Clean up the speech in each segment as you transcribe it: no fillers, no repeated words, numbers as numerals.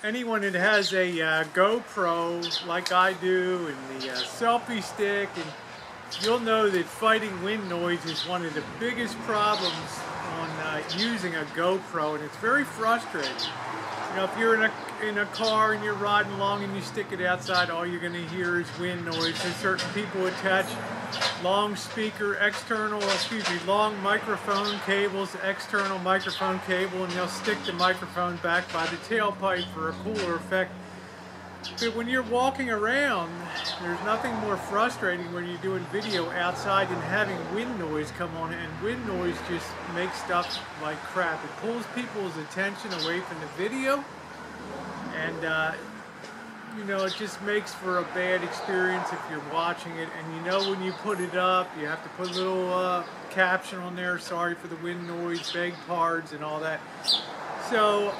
anyone that has a GoPro like I do and the selfie stick, and you'll know that fighting wind noise is one of the biggest problems on using a GoPro, and it's very frustrating. You know, if you're in a car and you're riding along and you stick it outside, all you're going to hear is wind noise. So certain people attach long microphone cables, external microphone cable, and they'll stick the microphone back by the tailpipe for a cooler effect. But when you're walking around, there's nothing more frustrating when you're doing video outside and having wind noise come on, and wind noise just makes stuff like crap. It pulls people's attention away from the video, and you know, it just makes for a bad experience if you're watching it. And you know, when you put it up, you have to put a little caption on there, sorry for the wind noise, beg pardons, and all that. So,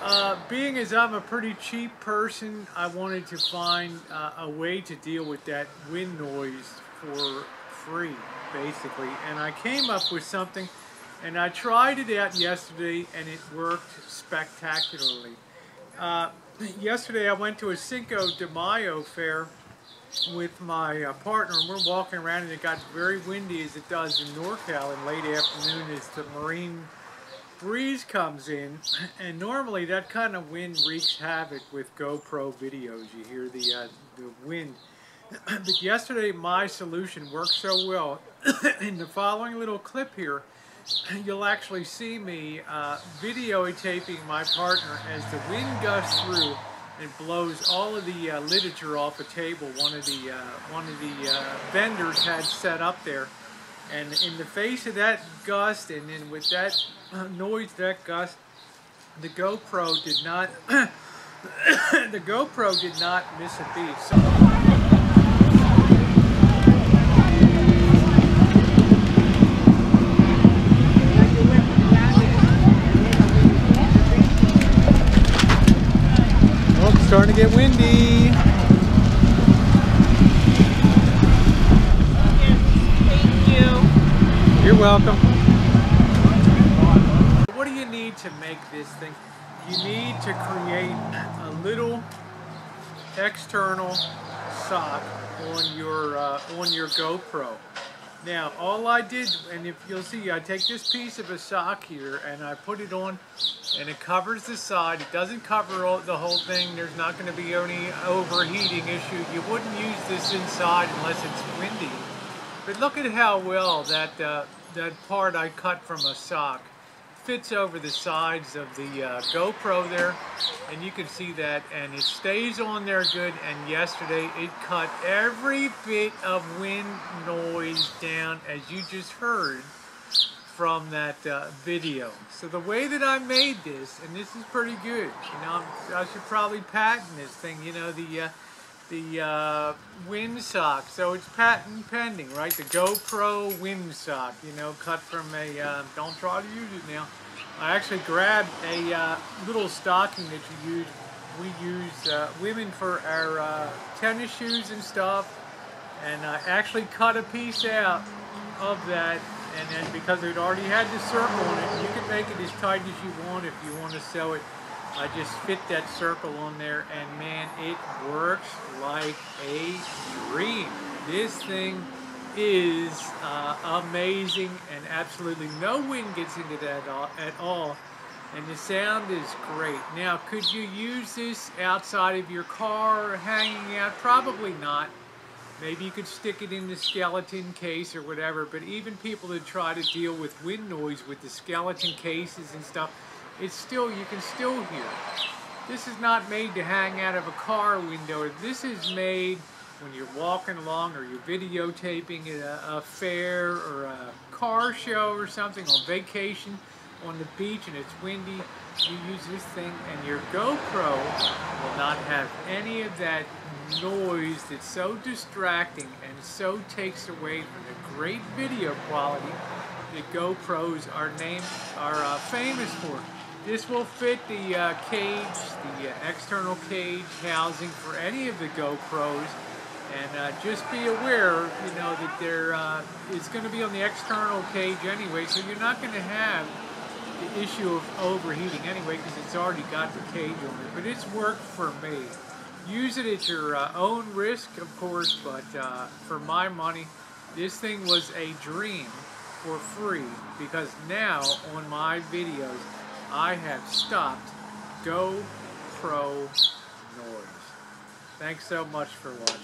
being as I'm a pretty cheap person, I wanted to find a way to deal with that wind noise for free, basically. And I came up with something, and I tried it out yesterday, and it worked spectacularly. Yesterday I went to a Cinco de Mayo fair with my partner, and we're walking around, and it got very windy as it does in NorCal in late afternoon as the marine breeze comes in, and normally that kind of wind wreaks havoc with GoPro videos. You hear the wind. But yesterday my solution worked so well. In the following little clip here, you'll actually see me videotaping my partner as the wind gusts through and blows all of the literature off a table one of the vendors had set up there. And in the face of that gust, and then with that noise, that gust, the GoPro did not miss a beat. So, oh, it's starting to get windy. You're welcome. What do you need to make this thing? You need to create a little external sock on your GoPro. Now, all I did, and if you'll see, I take this piece of a sock here and I put it on, and it covers the side. It doesn't cover the whole thing. There's not going to be any overheating issue. You wouldn't use this inside unless it's windy. But look at how well that part I cut from a sock fits over the sides of the GoPro there, and you can see that, and it stays on there good. And yesterday it cut every bit of wind noise down, as you just heard from that video. So the way that I made this, and this is pretty good, you know, I should probably patent this thing, you know, the wind sock. So it's patent pending, right? The GoPro wind sock, you know, cut from a, don't try to use it now. I actually grabbed a little stocking that you use. We use women for our tennis shoes and stuff. And I actually cut a piece out of that. And then because it already had the circle on it, you can make it as tight as you want if you want to sew it. I just fit that circle on there, and man, it works like a dream. This thing is amazing, and absolutely no wind gets into that at all, and the sound is great. Now, could you use this outside of your car, hanging out? Probably not. Maybe you could stick it in the skeleton case or whatever, but even people that try to deal with wind noise with the skeleton cases and stuff, it's still, you can still hear it. This is not made to hang out of a car window. This is made when you're walking along or you're videotaping at a fair or a car show or something, on vacation on the beach and it's windy. You use this thing and your GoPro will not have any of that noise that's so distracting and so takes away from the great video quality that GoPros are famous for. This will fit the cage, the external cage housing for any of the GoPros, and just be aware, you know, that it's going to be on the external cage anyway, so you're not going to have the issue of overheating anyway, because it's already got the cage on it, but it's worked for me. Use it at your own risk, of course, but for my money, this thing was a dream for free, because now on my videos I have stopped GoPro noise. Thanks so much for watching.